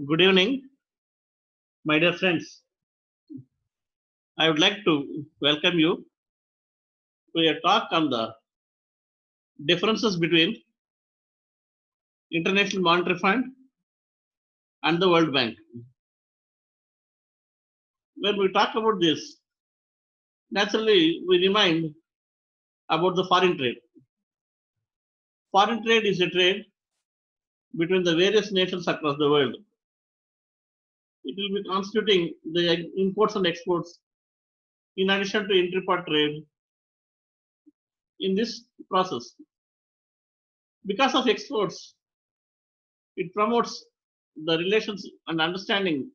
Good evening, my dear friends. I would like to welcome you to a talk on the differences between International Monetary Fund and the World Bank. When we talk about this, naturally we remind about the foreign trade. Foreign trade is a trade between the various nations across the world. It will be constituting the imports and exports in addition to intrapart trade in this process. Because of exports, it promotes the relations and understanding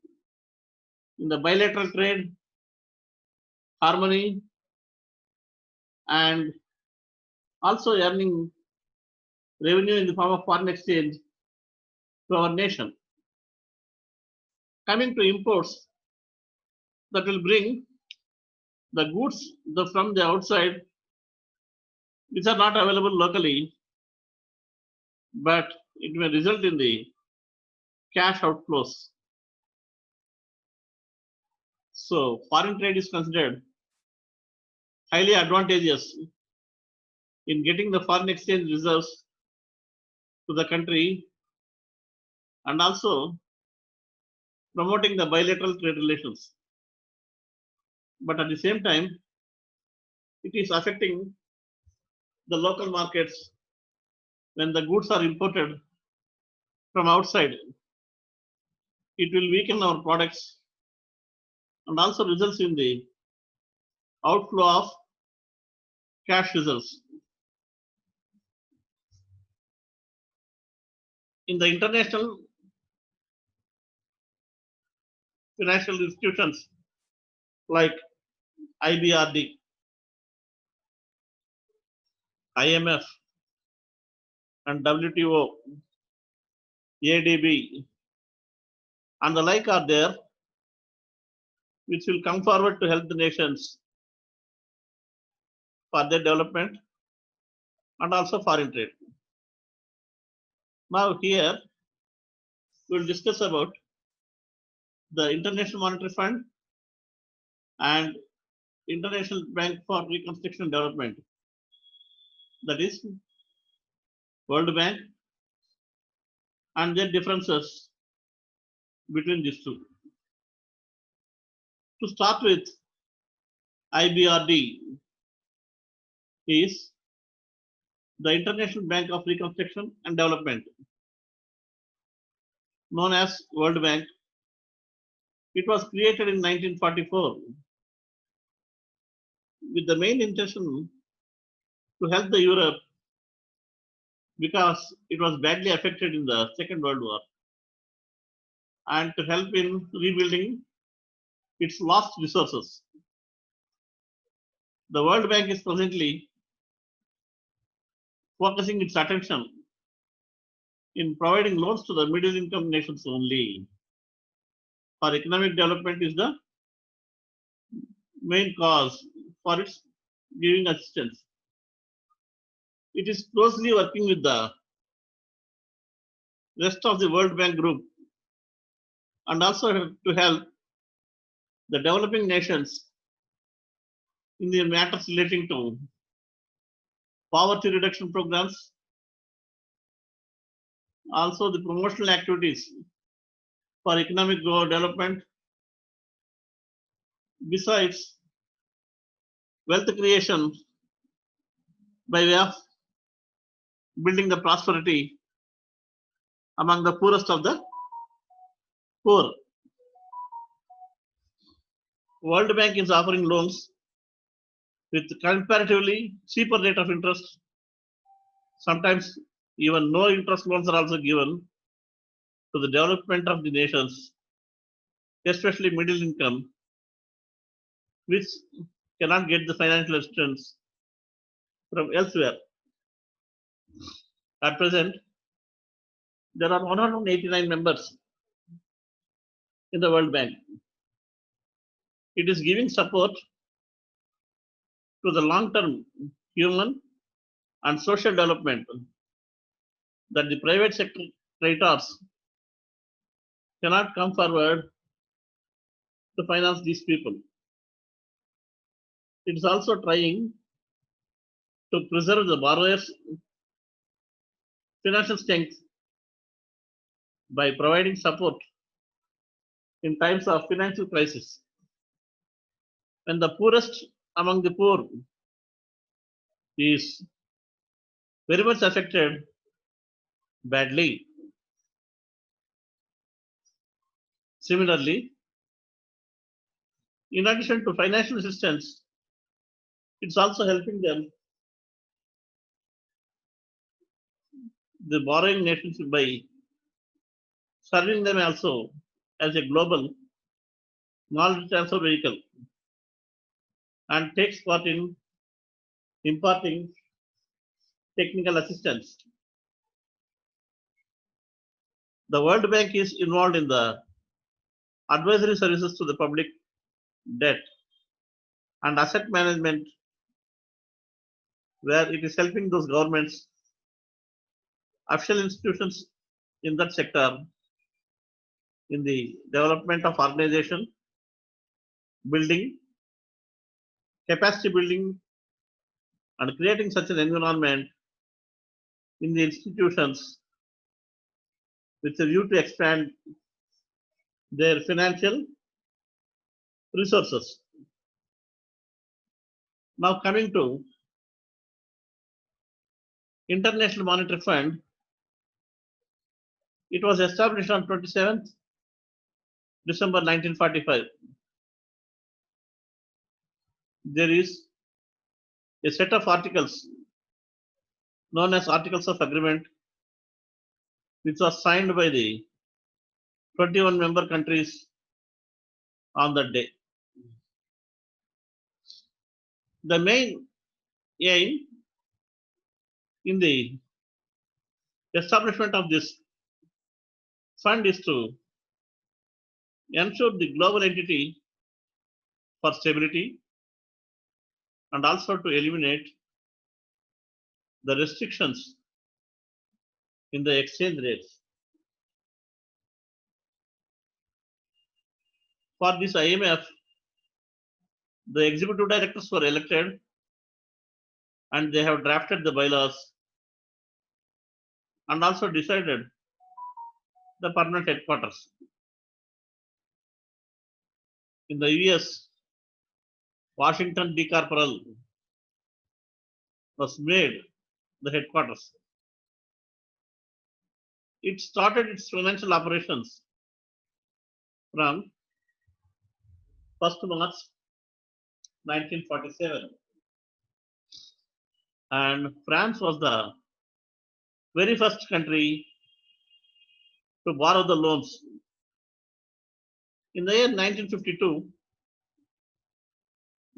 in the bilateral trade, harmony, and also earning revenue in the form of foreign exchange to our nation. Coming to imports, that will bring the goods from the outside, which are not available locally, but it may result in the cash outflows. So foreign trade is considered highly advantageous in getting the foreign exchange reserves to the country and also promoting the bilateral trade relations. But at the same time, it is affecting the local markets when the goods are imported from outside. It will weaken our products and also results in the outflow of cash reserves. In the international financial institutions like IBRD, IMF, and WTO, ADB, and the like are there, which will come forward to help the nations for their development and also foreign trade. Now here we'll discuss about the International Monetary Fund and International Bank for Reconstruction and Development, that is World Bank, and their differences between these two. To start with, IBRD is the International Bank of Reconstruction and Development, known as World Bank. It was created in 1944 with the main intention to help the Europe because it was badly affected in the Second World War and to help in rebuilding its lost resources. The World Bank is presently focusing its attention in providing loans to the middle income nations only. For economic development is the main cause for its giving assistance. It is closely working with the rest of the World Bank group and also to help the developing nations in the matters relating to poverty reduction programs, also the promotional activities for economic development, besides wealth creation by way of building the prosperity among the poorest of the poor. World Bank is offering loans with comparatively cheaper rate of interest. Sometimes even no interest loans are also given to the development of the nations, especially middle income, which cannot get the financial assistance from elsewhere. At present, there are 189 members in the World Bank. It is giving support to the long-term human and social development that the private sector creditors cannot come forward to finance these people. It is also trying to preserve the borrowers' financial strength by providing support in times of financial crisis. When the poorest among the poor is very much affected badly. Similarly, in addition to financial assistance, it's also helping them, the borrowing nations, by serving them also as a global knowledge transfer vehicle and takes part in imparting technical assistance. The World Bank is involved in the advisory services to the public debt and asset management, where it is helping those governments, official institutions in that sector in the development of organization, building, capacity building, and creating such an environment in the institutions with a view to expand their financial resources. Now coming to International Monetary Fund, it was established on 27th December 1945. There is a set of articles known as Articles of Agreement, which was signed by the 21 member countries on that day. The main aim in the establishment of this fund is to ensure the global entity for stability and also to eliminate the restrictions in the exchange rates. For this IMF, the executive directors were elected and they have drafted the bylaws and also decided the permanent headquarters. In the US, Washington D. Corporal was made the headquarters. It started its financial operations from 1st March 1947, and France was the very first country to borrow the loans. In the year 1952,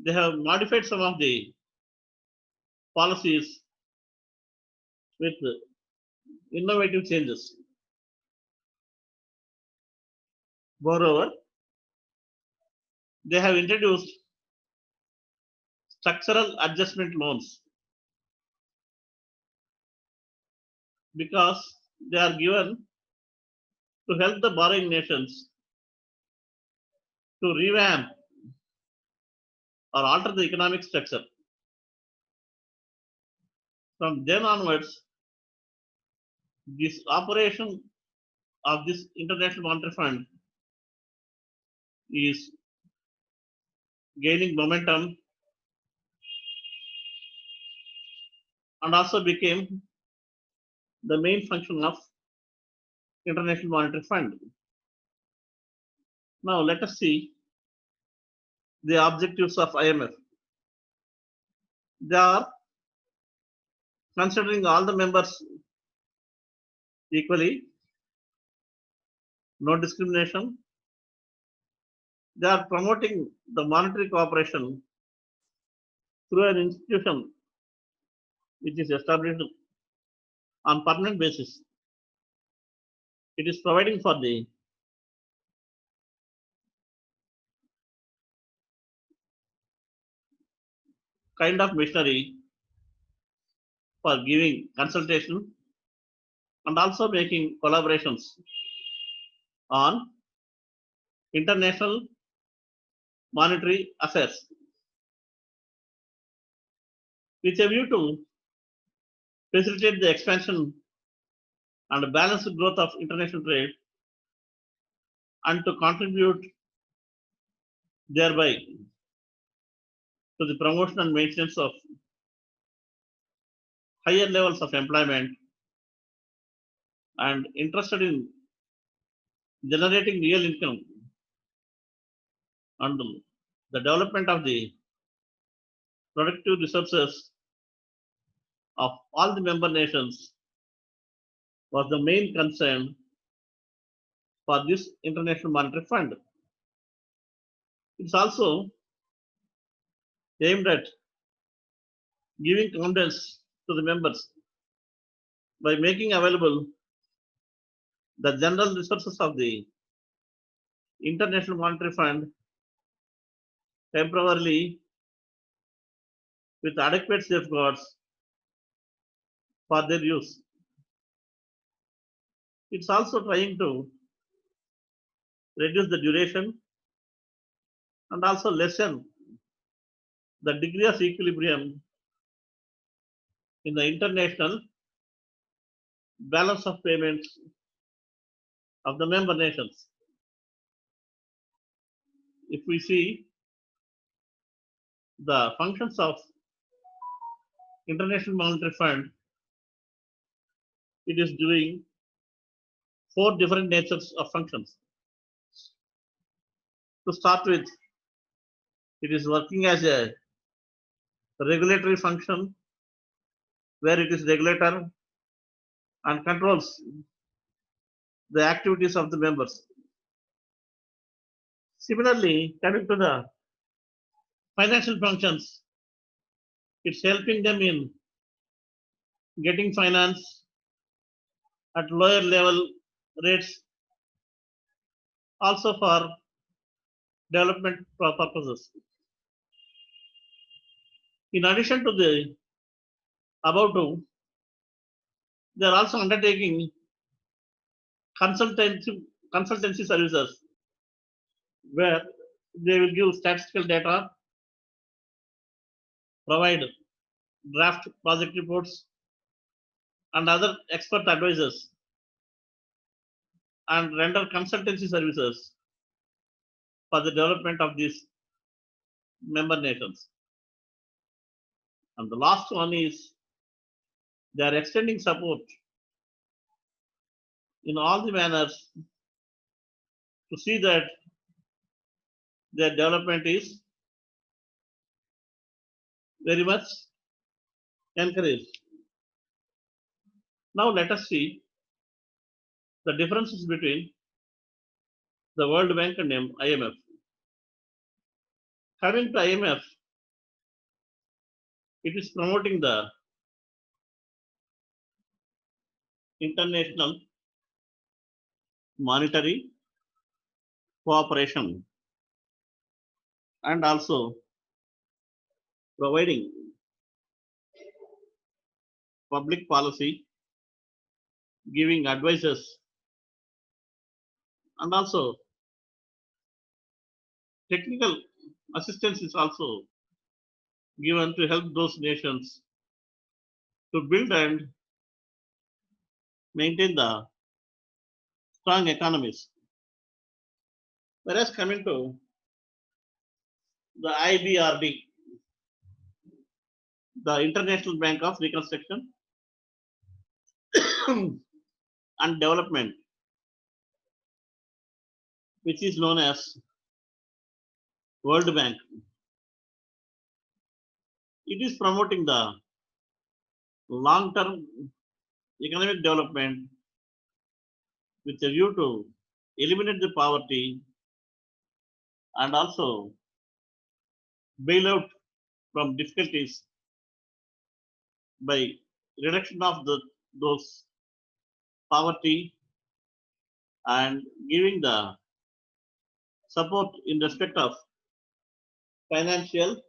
they have modified some of the policies with innovative changes. Moreover, they have introduced structural adjustment loans because they are given to help the borrowing nations to revamp or alter the economic structure. From then onwards, this operation of this International Monetary Fund is gaining momentum and also became the main function of International Monetary Fund. Now let us see the objectives of IMF. They are considering all the members equally, no discrimination. They are promoting the monetary cooperation through an institution which is established on permanent basis. It is providing for the kind of machinery for giving consultation and also making collaborations on international monetary affairs with a view to facilitate the expansion and balanced growth of international trade and to contribute thereby to the promotion and maintenance of higher levels of employment and interested in generating real income and the development of the productive resources of all the member nations was the main concern for this International Monetary Fund. It's also aimed at giving confidence to the members by making available the general resources of the International Monetary Fund temporarily with adequate safeguards for their use. It's also trying to reduce the duration and also lessen the degree of equilibrium in the international balance of payments of the member nations. If we see the functions of International Monetary Fund, it is doing 4 different natures of functions. To start with, it is working as a regulatory function where it is regulator and controls the activities of the members. Similarly, coming to the financial functions, it's helping them in getting finance at lower level rates, also for development purposes. In addition to the above two, they are also undertaking consultancy services where they will give statistical data, provide draft project reports, and other expert advisors, and render consultancy services for the development of these member nations. And the last one is they are extending support in all the manners to see that their development is very much encouraged. Now let us see the differences between the World Bank and IMF. Coming to IMF, it is promoting the international monetary cooperation and also providing public policy, giving advices, and also technical assistance is also given to help those nations to build and maintain the strong economies. Whereas coming to the IBRD, the International Bank of Reconstruction and Development, which is known as World Bank, it is promoting the long-term economic development with a view to eliminate the poverty and also bail out from difficulties by reduction of those poverty and giving the support in respect of financial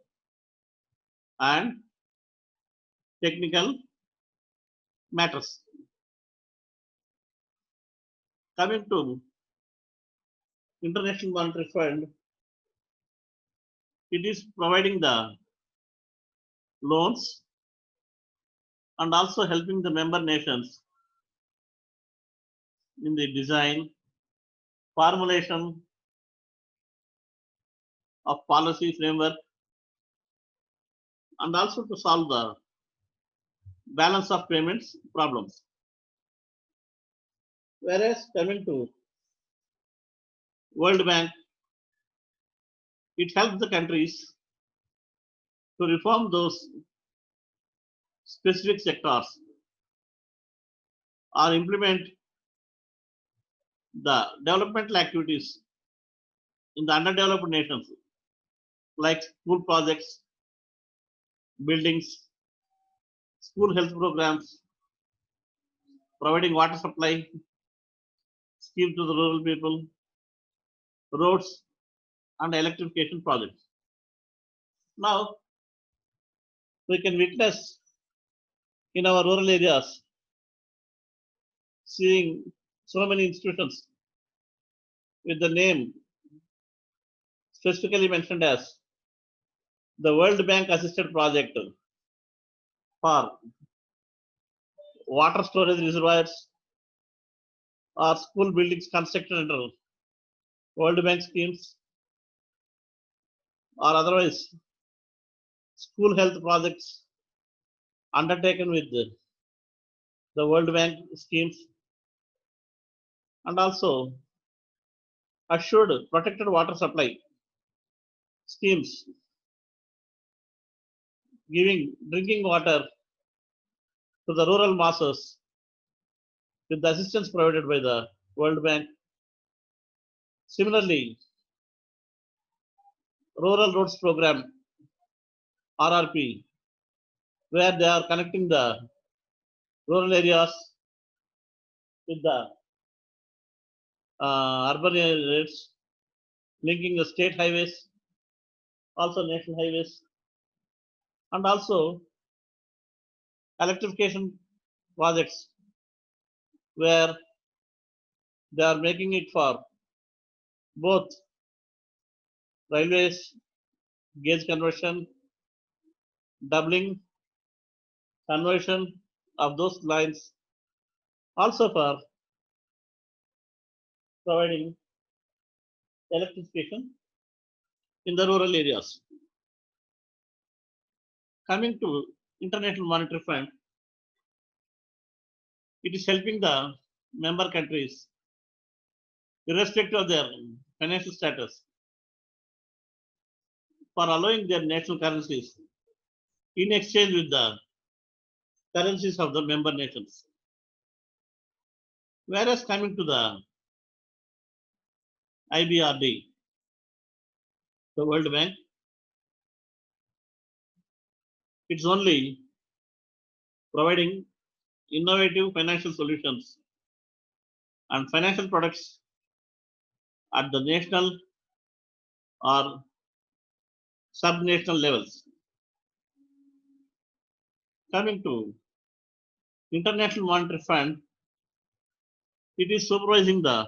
and technical matters. Coming to International Monetary Fund, it is providing the loans and also helping the member nations in the design, formulation of policy framework, and also to solve the balance of payments problems. Whereas coming to World Bank, it helps the countries to reform those specific sectors or implement the developmental activities in the underdeveloped nations like school projects, buildings, school health programs, providing water supply scheme to the rural people, roads and electrification projects. Now we can witness in our rural areas seeing so many institutions with the name specifically mentioned as the World Bank assisted project for water storage reservoirs or school buildings constructed under World Bank schemes or otherwise school health projects undertaken with the World Bank schemes and also assured protected water supply schemes giving drinking water to the rural masses with the assistance provided by the World Bank. Similarly, Rural Roads Program RRP, where they are connecting the rural areas with the urban areas, linking the state highways, also national highways, and also electrification projects where they are making it for both railways, gauge conversion, doubling, conversion of those lines, also for providing electrification in the rural areas. Coming to International Monetary Fund, it is helping the member countries, irrespective of their financial status, for allowing their national currencies in exchange with the currencies of the member nations. Whereas coming to the IBRD, the World Bank, it's only providing innovative financial solutions and financial products at the national or sub-national levels. Coming to International Monetary Fund, it is supervising the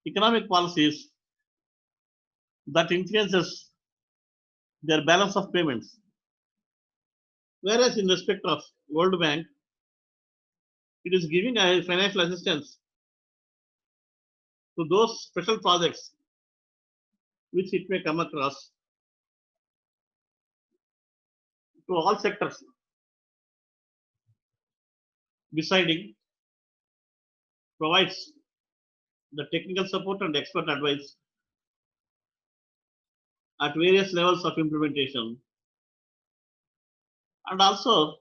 economic policies that influences their balance of payments. Whereas in respect of World Bank, it is giving a financial assistance to those special projects which it may come across to all sectors, deciding provides the technical support and expert advice at various levels of implementation and also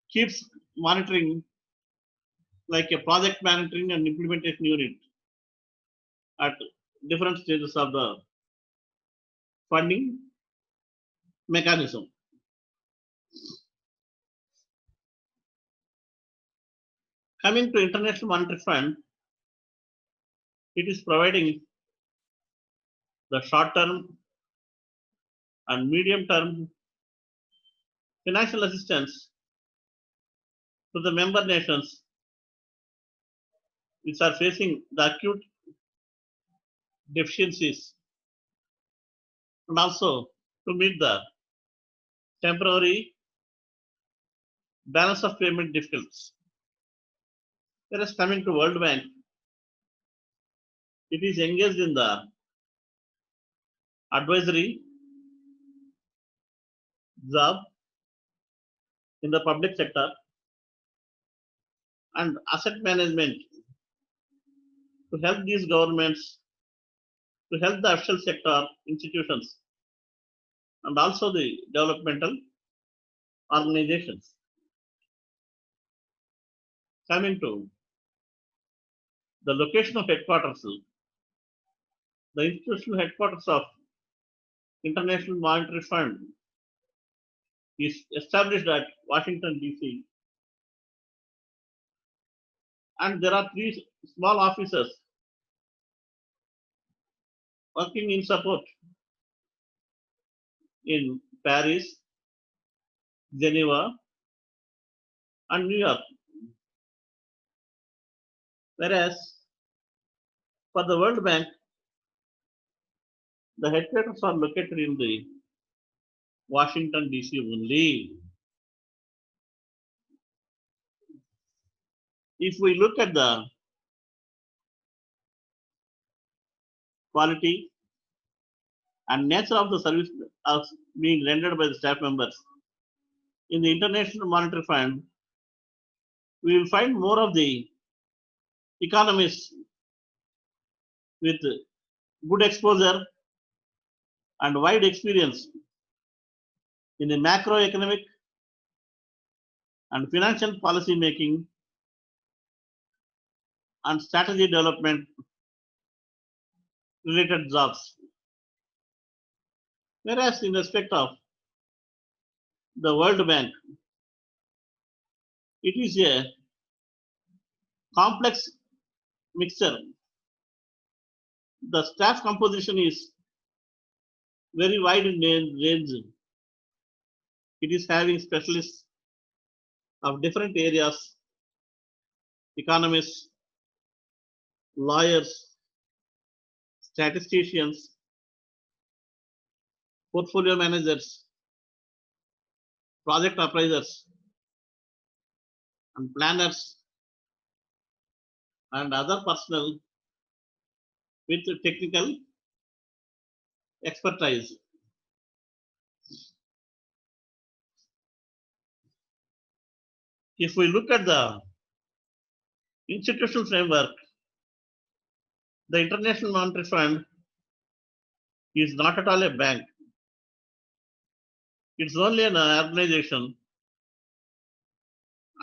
keeps monitoring like a project monitoring and implementation unit at different stages of the funding mechanism. Coming to International Monetary Fund, it is providing the short term and medium term financial assistance to the member nations which are facing the acute deficiencies and also to meet the temporary balance of payment difficulties. Whereas coming to World Bank, it is engaged in the advisory job in the public sector and asset management to help these governments, to help the official sector institutions and also the developmental organizations. Coming to the location of headquarters, the institutional headquarters of International Monetary Fund is established at Washington, D.C. And there are three small offices working in support in Paris, Geneva, and New York. Whereas for the World Bank, the headquarters are located in the Washington, D.C. only. If we look at the quality and nature of the service being rendered by the staff members in the International Monetary Fund, we will find more of the economists with good exposure and wide experience in the macroeconomic and financial policy making and strategy development related jobs. Whereas in respect of the World Bank, it is a complex mixture. The staff composition is very wide in range. It is having specialists of different areas, economists, lawyers, statisticians, portfolio managers, project appraisers, and planners, and other personnel with technical expertise. If we look at the institutional framework, the International Monetary Fund is not at all a bank. It's only an organization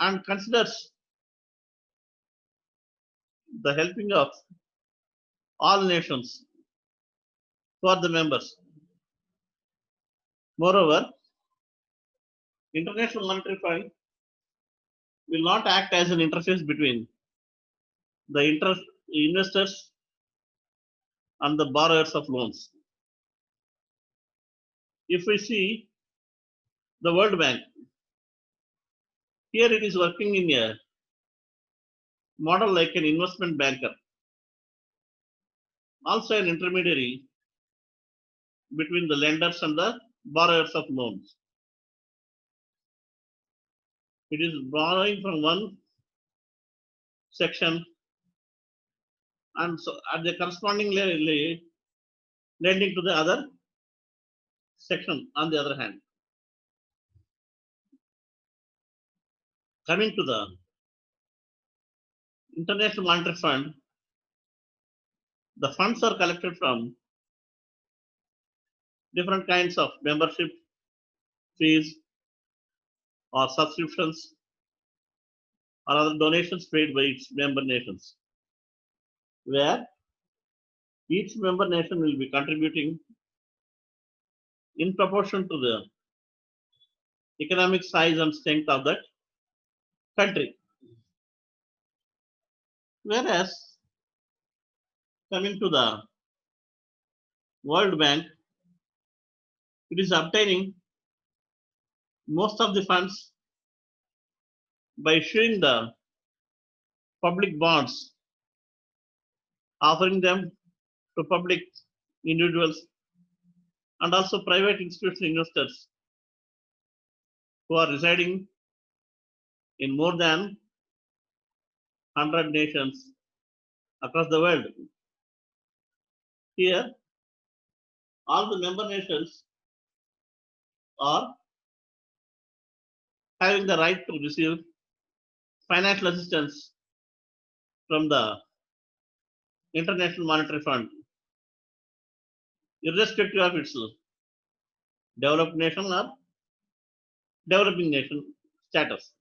and considers the helping of all nations for the members. Moreover, International Monetary Fund will not act as an interface between the investors and the borrowers of loans. If we see the World Bank, here it is working in a model like an investment banker, also an intermediary between the lenders and the borrowers of loans. It is borrowing from one section and so at the corresponding lending to the other section on the other hand. Coming to the International Monetary Fund, the funds are collected from different kinds of membership fees or subscriptions or other donations paid by its member nations, where each member nation will be contributing in proportion to the economic size and strength of that country. Whereas coming to the World Bank, it is obtaining most of the funds by issuing the public bonds, offering them to public individuals and also private institutional investors who are residing in more than 100 nations across the world. Here, all the member nations are having the right to receive financial assistance from the International Monetary Fund, irrespective of its developed nation or developing nation status.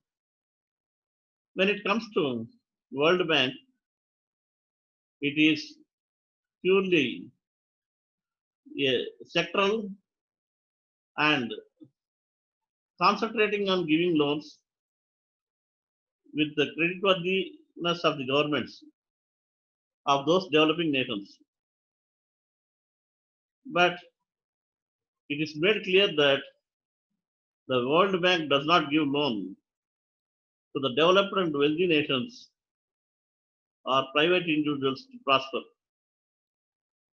When it comes to World Bank, it is purely a sectoral and concentrating on giving loans with the creditworthiness of the governments of those developing nations. But it is made clear that the World Bank does not give loan to the developed and wealthy nations or private individuals to prosper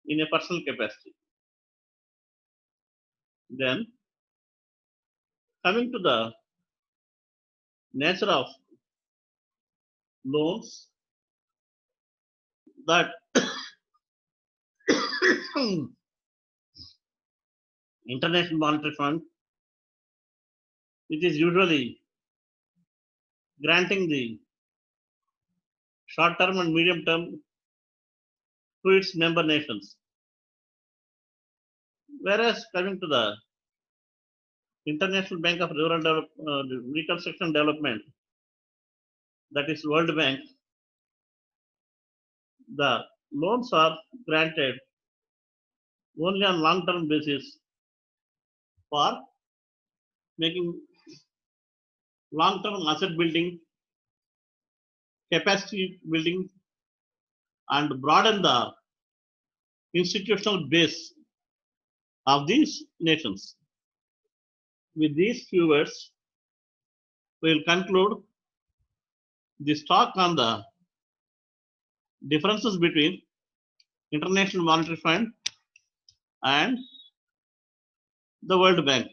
in a personal capacity. Then, coming to the nature of loans that International Monetary Fund, it is usually granting the short term and medium term to its member nations. Whereas coming to the International Bank of Reconstruction and Development, that is World Bank, the loans are granted only on long-term basis for making long-term asset building, capacity building, and broaden the institutional base of these nations. With these few words, we will conclude this talk on the differences between International Monetary Fund and the World Bank.